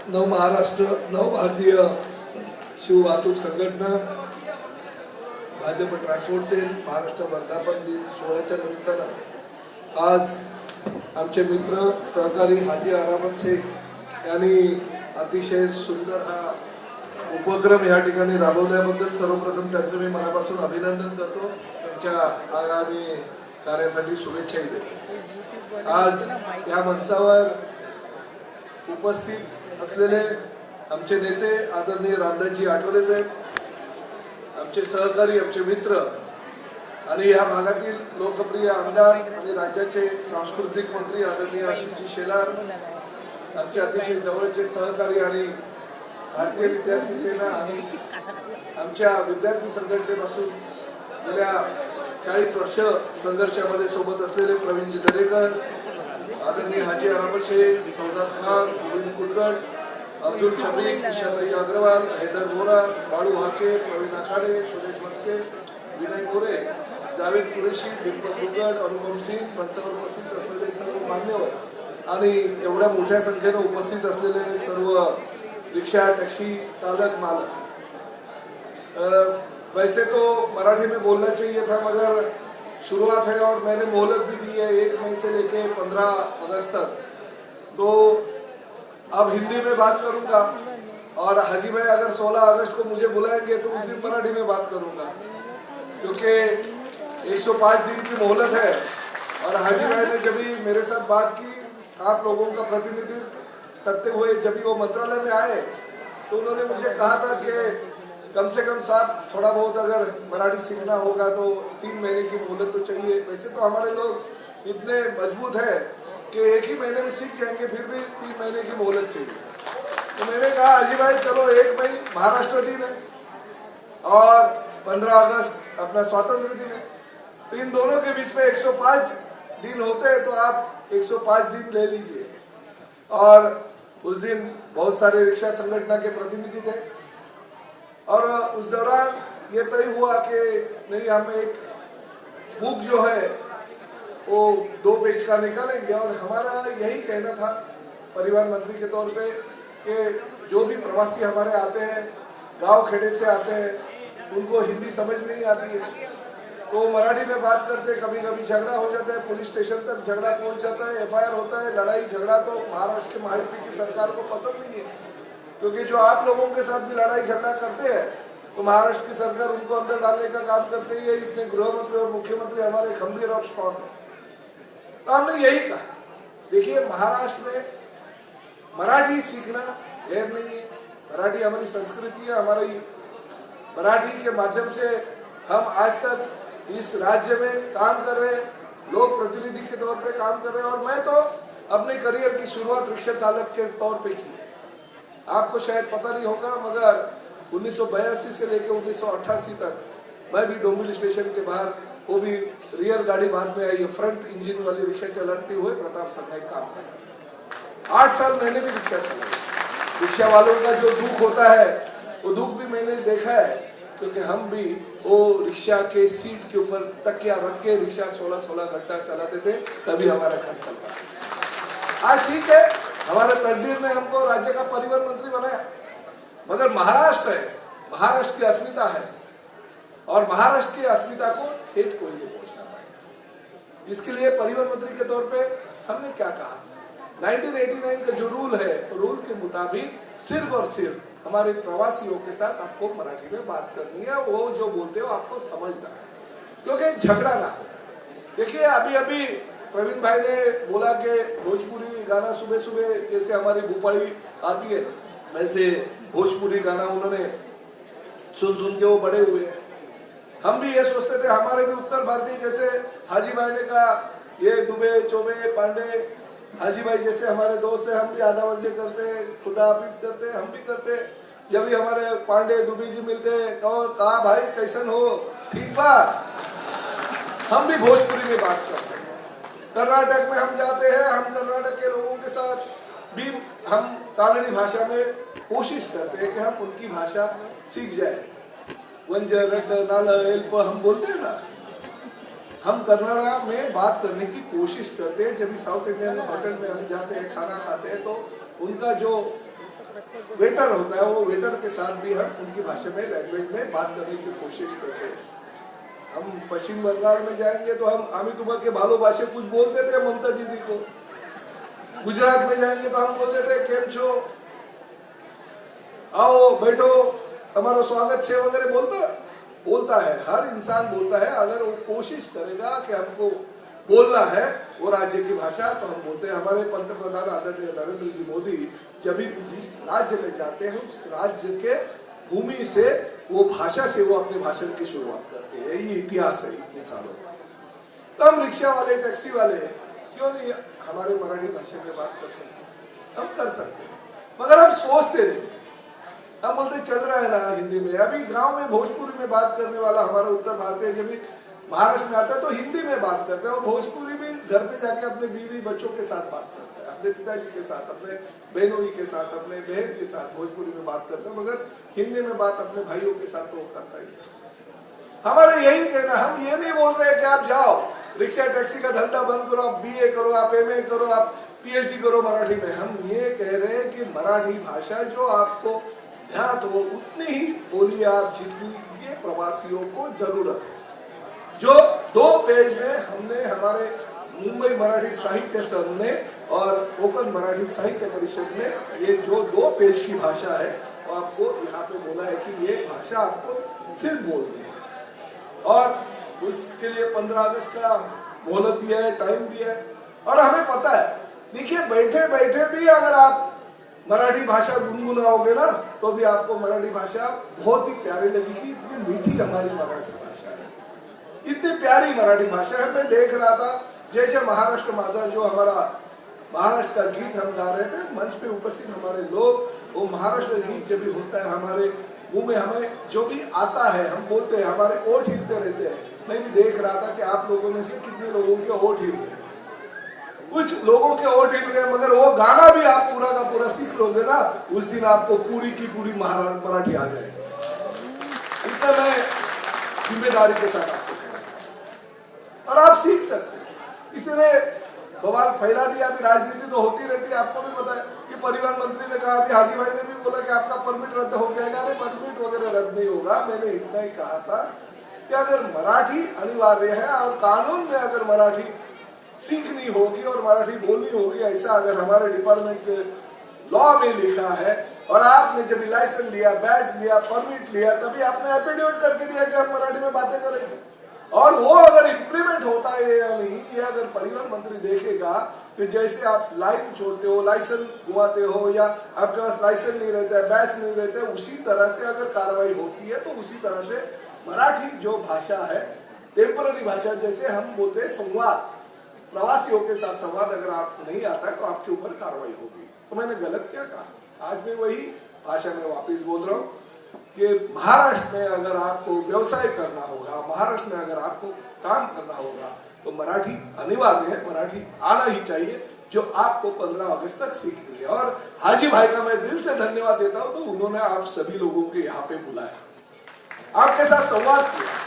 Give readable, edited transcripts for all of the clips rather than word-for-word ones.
नव महाराष्ट्र नव भारतीय शिव वाहतूक संघटना भाजप ट्रान्सपोर्ट सेल महाराष्ट्र वर्धापन दिन सोहळ्याच्या निमित्तानं आज आमचे मित्र सहकारी हाजी अहमद शेख यांनी अतिशय सुंदर हा उपक्रम या ठिकाणी राबवल्याबद्दल सर्वप्रथम त्यांचं मी मनापासून अभिनंदन करतो। त्यांच्या आगामी कार्यासाठी शुभेच्छाही देतो। आज या मंचावर उपस्थित असलेले आमचे नेते आदरणीय रामदासजी आठवले साहेब, आमचे सहकारी, आमचे मित्र आणि या भागातील लोकप्रिय आमदार आणि राज्याचे सांस्कृतिक मंत्री आदरणीय आशिषजी शेलार, आमचे अतिशय जवळचे सहकारी आणि भारतीय विद्यार्थी सेना आणि आमच्या विद्यार्थी संघटनेपासून गेल्या 40 वर्ष संघर्षामध्ये सोबत असलेले प्रवीणजी दरेकर, आदरणीय हाजी अहमद शेख, सौदात खान, गोविंद कुलकर्णी, अब्दुल शफीक, निशाताई अग्रवाल, हैदर बोरा, बाळू हाके, प्रवीण आखाडे, सुरेश मस्के, विनय मोरे, जावेद कुरेशी, दीपक दुर्गड, अनुपम सिंग, मंचावर उपस्थित असलेले सर्व मान्यवर आणि एवढ्या मोठ्या संख्येने उपस्थित असलेले सर्व रिक्शा टैक्सी चालक मालक। वैसे तो मराठी में बोलना चाहिए था मगर शुरुआत है और मैंने मोहलत भी दी है 1 मई से लेके 15 अगस्त तक, तो अब हिंदी में बात करूंगा और हाजी भाई अगर 16 अगस्त को मुझे बुलाएंगे तो उस दिन मराठी में बात करूंगा, क्योंकि 105 दिन की मोहलत है। और हाजी भाई ने जब भी मेरे साथ बात की, आप लोगों का प्रतिनिधित्व करते हुए जब भी वो मंत्रालय में आए तो उन्होंने मुझे कहा था कि कम से कम साहब थोड़ा बहुत अगर मराठी सीखना होगा तो 3 महीने की मोहलत तो चाहिए। वैसे तो हमारे लोग इतने मजबूत है कि 1 ही महीने में सीख जाएंगे, फिर भी 3 महीने की मोहलत चाहिए। तो मैंने कहा हाजी भाई चलो 1 मई महाराष्ट्र दिन है और 15 अगस्त अपना स्वतंत्र दिन है, तो इन दोनों के बीच में 105 दिन होते हैं, तो आप 105 दिन ले लीजिए। और उस दिन बहुत सारे रिक्शा संगठन के प्रतिनिधि थे और उस दौरान ये तय हुआ कि नहीं, हम एक बुक जो है वो 2 पेज का निकालेंगे और हमारा यही कहना था परिवहन मंत्री के तौर पे कि जो भी प्रवासी हमारे आते हैं, गांव खेड़े से आते हैं, उनको हिंदी समझ नहीं आती है, तो मराठी में बात करते, कभी कभी झगड़ा हो जाता है, पुलिस स्टेशन तक झगड़ा पहुंच जाता है, FIR होता है, लड़ाई झगड़ा तो महाराष्ट्र के महायुति की सरकार को पसंद नहीं है, क्योंकि जो आप लोगों के साथ भी लड़ाई झगड़ा करते हैं तो महाराष्ट्र की सरकार उनको अंदर डालने का काम करते ही है। इतने गृह मंत्री और मुख्यमंत्री हमारे खंभीर और स्ट्रॉन्ग है, तो हमने यही कहा देखिए महाराष्ट्र में मराठी सीखना गैर नहीं है, मराठी हमारी संस्कृति है, हमारी मराठी के माध्यम से हम आज तक इस राज्य में काम कर रहे हैं, लोक प्रतिनिधि के तौर पे काम कर रहे हैं। और मैं तो अपने करियर की शुरुआत रिक्शा चालक के तौर पे की। आपको शायद पता नहीं होगा मगर 1982 से लेकर 1988 तक मैं भी डोंबिवली स्टेशन के बाहर, वो भी रियर गाड़ी बाद में आई है, फ्रंट इंजन वाली रिक्शा चलाते हुए प्रताप सरनाईक काम करता। 8 साल मैंने भी रिक्शा चलाई। रिक्शा वालों का जो दुख होता है वो दुख भी मैंने देखा है, क्योंकि हम भी वो रिक्शा के सीट के ऊपर तकिया रख के रिक्शा 16-16 घंटा चलाते थे, तभी हमारा घर चलता। आज ठीक है, हमारे तकदीर ने हमको राज्य का परिवहन मंत्री बनाया, मगर महाराष्ट्र है, महाराष्ट्र की अस्मिता है और महाराष्ट्र की अस्मिता को ठेस कोई नहीं पहुंचना पाएगा। इसके लिए परिवहन मंत्री के तौर पे हमने क्या कहा, 1989 का जो रूल है, रूल के मुताबिक सिर्फ और सिर्फ हमारे प्रवासियों के साथ आपको मराठी में बात करनी है, वो जो बोलते हो आपको समझना है, क्योंकि झगड़ा ना हो। देखिए अभी अभी प्रवीण भाई ने बोला कि भोजपुरी गाना सुबह सुबह जैसे हमारी भोपाली आती है, वैसे भोजपुरी गाना उन्होंने सुन सुन के वो बड़े हुए हैं। हम भी ये सोचते थे, हमारे भी उत्तर भारतीय जैसे हाजी भाई ने कहा ये दुबे चौबे पांडे, हाजी भाई जैसे हमारे दोस्त है, हम भी आधा वर्जे करते, खुदा हाफिज करते, हम भी करते। जब भी हमारे पांडे दुबी जी मिलते, कहा भाई कैसन हो, ठीक बा, हम भी भोजपुरी में बात करते हैं। कर्नाटक में हम जाते हैं, हम कर्नाटक के लोगों के साथ भी हम कानड़ी भाषा में कोशिश करते हैं कि हम उनकी भाषा सीख जाए। वंज रट नाल एल्प हम बोलते हैं ना, हम कन्नड़ा में बात करने की कोशिश करते हैं। जब भी साउथ इंडियन होटल में हम जाते हैं, खाना खाते हैं, तो उनका जो वेटर होता है, वो वेटर के साथ भी हम उनकी भाषा में, लैंग्वेज में बात करने की कोशिश करते हैं। हम पश्चिम बंगाल में जाएंगे तो हम आमी तुम्हें के भालो भाषा कुछ बोलते थे ममता दीदी को। गुजरात में जाएंगे तो हम बोलते थे केम छो, आओ बैठो, हमारा स्वागत छे वगैरह बोलता है। हर इंसान बोलता है। अगर वो कोशिश करेगा कि हमको बोलना है वो राज्य की भाषा, तो हम बोलते हैं। हमारे पंतप्रधान आदरणीय नरेंद्र जी मोदी जब भी जिस राज्य में जाते हैं उस राज्य के भूमि से, वो भाषा से वो अपने भाषण की शुरुआत करते हैं। यही इतिहास है इतने सालों का। तो हम रिक्शा वाले, टैक्सी वाले क्यों नहीं हमारे मराठी भाषा में बात कर सकते? हम कर सकते हैं, मगर हम सोचते नहीं। हम बोलते चल रहा है ना हिंदी में। अभी गांव में भोजपुरी में बात करने वाला हमारा उत्तर भारतीय जब भी महाराष्ट्र में आता है तो हिंदी में बात करता है, और भोजपुरी भी घर पे जाके अपने बीवी बच्चों के साथ बात करता है, अपने पिताजी के साथ, अपने बहनों के साथ, अपने बहन के साथ भोजपुरी में बात करता है, मगर हिंदी में बात अपने भाइयों के साथ तो वो करता ही। हमारा यही कहना, हम ये नहीं बोल रहे कि आप जाओ रिक्शा टैक्सी का धंधा बंद करो, आप BA करो, आप MA करो, आप PhD करो मराठी में। हम ये कह रहे हैं कि मराठी भाषा जो आपको ध्यान हो उतनी ही बोलिए आप जितनी ये प्रवासियों को जरूरत है। जो 2 पेज में हमने हमारे मुंबई मराठी साहित्य संघ ने और कोकण मराठी साहित्य परिषद ने ये जो 2 पेज की भाषा है वो आपको यहाँ पे बोला है कि ये भाषा आपको सिर्फ बोलनी है, और उसके लिए 15 अगस्त का मोहलत दिया है, टाइम दिया है। और हमें पता है, देखिए बैठे बैठे भी अगर आप मराठी भाषा गुनगुनाओगे ना तो भी आपको मराठी भाषा बहुत ही प्यारी लगेगी। इतनी मीठी हमारी मराठी भाषा है, इतनी प्यारी मराठी भाषा है। मैं देख रहा था जैसे महाराष्ट्र माझा जो हमारा महाराष्ट्र का गीत हम गा रहे थे, मंच पे उपस्थित हमारे लोग, वो महाराष्ट्र गीत जब भी होता है हमारे मुंह में, हमें जो भी आता है हम बोलते हैं, हमारे ओठ हिलते रहते हैं। मैं भी देख रहा था कि आप लोगों में से कितने लोगों के ओठ हिल रहे हैं। कुछ लोगों के ओठ हिल रहे हैं, मगर वो गाना भी आप पूरा का पूरा सीख लोगे ना, उस दिन आपको पूरी की पूरी मराठी आ जाएगी। इतना मैं जिम्मेदारी के साथ आपको कहना चाहता हूँ, और आप सीख सकते हैं। किसी ने बवाल फैला दिया, अभी राजनीति तो होती रहती है, आपको भी पता है कि परिवहन मंत्री ने कहा, अभी हाजी भाई ने भी बोला कि आपका परमिट रद्द हो जाएगा। अरे परमिट वगैरह रद्द नहीं होगा। मैंने इतना ही कहा था कि अगर मराठी अनिवार्य है और कानून में अगर मराठी सीखनी होगी और मराठी बोलनी होगी, ऐसा अगर हमारे डिपार्टमेंट के लॉ में लिखा है, और आपने जब लाइसेंस लिया, बैच लिया, परमिट लिया, तभी आपने एफिडेविट करके दिया कि हम मराठी में बातें करेंगे। और वो अगर इम्प्लीमेंट होता है या नहीं, ये अगर परिवहन मंत्री देखेगा कि जैसे आप लाइन छोड़ते हो, लाइसेंस घुमाते हो, या आपके पास लाइसेंस नहीं रहता है, बैच नहीं रहता है, उसी तरह से अगर कार्रवाई होती है, तो उसी तरह से मराठी जो भाषा है, टेम्पररी भाषा, जैसे हम बोलते हैं संवाद, प्रवासियों के साथ संवाद, अगर आपको नहीं आता है तो आपके ऊपर कार्रवाई होगी। तो मैंने गलत क्या कहा? आज मैं वही भाषा में वापस बोल रहा हूँ कि महाराष्ट्र में अगर आपको व्यवसाय करना होगा, महाराष्ट्र में अगर आपको काम करना होगा, तो मराठी अनिवार्य है, मराठी आना ही चाहिए, जो आपको 15 अगस्त तक सीखनी है। और हाजी भाई का मैं दिल से धन्यवाद देता हूँ, तो उन्होंने आप सभी लोगों के यहाँ पे बुलाया, आपके साथ संवाद किया।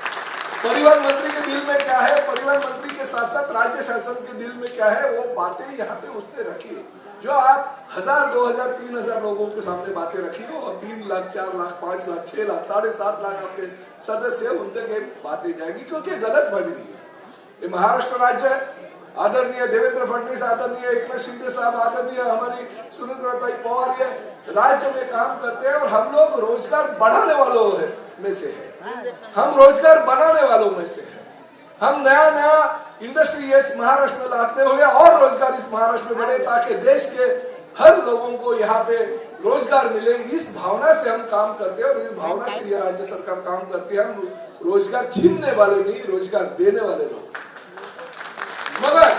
परिवहन मंत्री के दिल में क्या है, परिवहन मंत्री के साथ साथ राज्य शासन के दिल में क्या है, वो बातें यहाँ पे उसने रखी। जो आप 1000, 2000, 3000 लोगों के सामने बातें रखी हो, और 3 लाख, 4 लाख, 5 लाख, 6 लाख, 7.5 लाख आपके सदस्य उन तक ये बातें जाएगी, क्योंकि गलत बनी है। ये महाराष्ट्र राज्य है, आदरणीय देवेंद्र फडणवीस, आदरणीय एकनाथ शिंदे साहब, आदरणीय हमारी सुनीता पवार ये राज्य में काम करते हैं, और हम लोग रोजगार बढ़ाने वालों में से है, हम रोजगार बनाने वालों में से है। हम नया नया इंडस्ट्री इस महाराष्ट्र में लाते हुए और रोजगार इस महाराष्ट्र में बढ़े, ताकि देश के हर लोगों को यहाँ पे रोजगार मिले। इस भावना से हम काम करते हैं, और इस भावना से ये राज्य सरकार काम करती है। हम रोजगार छीनने वाले नहीं, रोजगार देने वाले लोग। मगर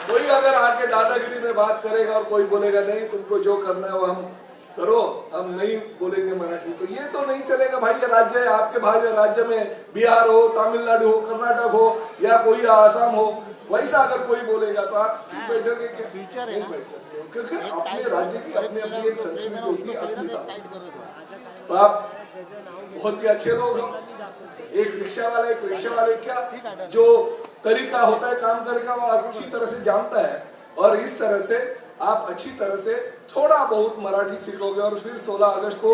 कोई अगर आके दादागिरी में बात करेगा और कोई बोलेगा नहीं तुमको जो करना है वो हम करो, हम नहीं बोलेंगे मराठी, तो ये तो नहीं चलेगा भाई। ये राज्य है, आपके भाई राज्य में बिहार हो, तमिलनाडु हो, कर्नाटक हो, या कोई आसाम हो, वैसा अगर कोई बोलेगा तो आप चुप बैठोगे क्या? नहीं बैठ सकते हो, क्योंकि अपने राज्य की अपनी अपनी एक संस्कृति होती, असलियत। तो आप बहुत ही अच्छे लोग हो। एक रिक्शा वाले क्या जो तरीका होता है काम करने का, वो अच्छी तरह से जानता है, और इस तरह से आप अच्छी तरह से थोड़ा बहुत मराठी सीखोगे और फिर 16 अगस्त को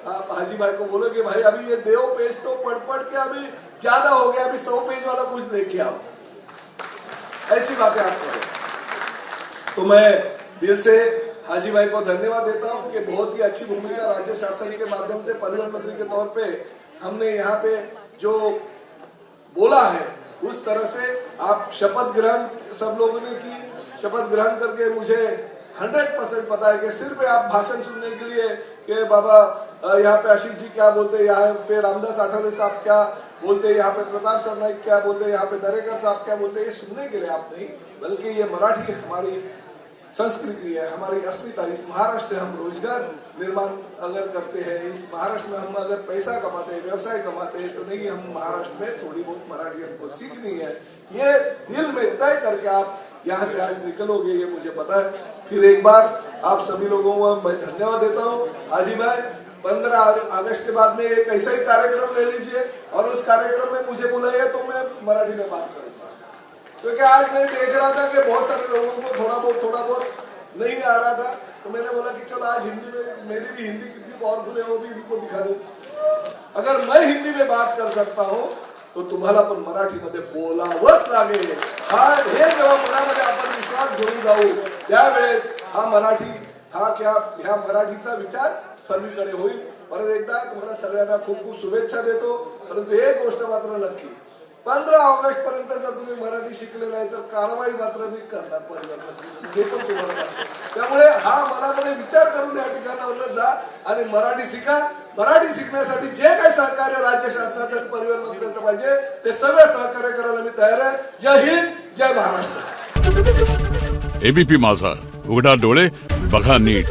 आप हाजी भाई को बोलोगे भाई अभी ये देव पेज तो पढ़ के अभी ज्यादा हो गया, अभी 100 पेज वाला कुछ लेके आओ। ऐसी बातें आप करो। तो मैं दिल से हाजी भाई को धन्यवाद देता हूँ कि बहुत ही अच्छी भूमिका राज्य शासन के माध्यम से परिवहन मंत्री के तौर पे हमने यहाँ पे जो बोला है उस तरह से आप शपथ ग्रहण सब लोगों ने की। शपथ ग्रहण करके मुझे 100% पता है कि सिर्फ आप भाषण सुनने के लिए कि बाबा यहाँ पे आशीष जी क्या बोलते, यहाँ पे रामदास आठवले साहब क्या बोलते, यहाँ पे प्रताप सरनाईक क्या बोलते, यहाँ पे दरेकर साहब क्या बोलते, ये सुनने के लिए आप नहीं, बल्कि ये मराठी हमारी संस्कृति है, हमारी अस्मिता। इस महाराष्ट्र से हम रोजगार निर्माण अगर करते हैं, इस महाराष्ट्र में हम अगर पैसा कमाते हैं, व्यवसाय कमाते हैं, तो नहीं हम महाराष्ट्र में थोड़ी बहुत मराठी हमको सीखनी है। ये दिल में तय करके आप यहाँ से आज निकलोगे, ये मुझे पता है। फिर एक बार आप सभी लोगों को मैं धन्यवाद देता हूँ। हाजी भाई 15 अगस्त के बाद में एक ऐसा ही कार्यक्रम ले लीजिए और उस कार्यक्रम में मुझे बुलाइए तो मैं मराठी में बात करूंगा, क्योंकि आज मैं देख रहा था कि बहुत सारे लोगों को थोड़ा बहुत नहीं आ रहा था, तो मैंने बोला कि चलो आज हिंदी में, मेरी भी हिंदी कितनी पावरफुल है वो भी इनको दिखा दूं। अगर मैं हिंदी में बात कर सकता हूँ तो तुम्हाला पण मराठीमध्ये बोलावंच लागेल। हे जेव्हा मनामध्ये आपण विश्वास घेऊन जाऊ त्यावेळेस हा ह्या मराठीचा विचार सर्वीकडे होईल। परत एकदा तुम्हाला सगळ्यांना खूप खूप शुभेच्छा देतो। परंतु एक गोष्ट मात्र नक्की, 15 ऑगस्ट पर्यंत जर तुम्ही मराठी शिकले नाही तर कारवाई मात्र मी करणार परिवारात, हे पण तुम्हाला सांगतो। त्यामुळे हा मनामध्ये विचार करून या ठिकाणावर जा आणि मराठी शिका। मराठी शिकण्यासाठी जे काही सहकार्य राज्य शासनाचं परिवहन मंत्र्याचं पाहिजे ते सगळं सहकार्य करायला मी तयार आहे। जय हिंद, जय महाराष्ट्र। एबीपी माझा, उघडा डोळे बघा नीट।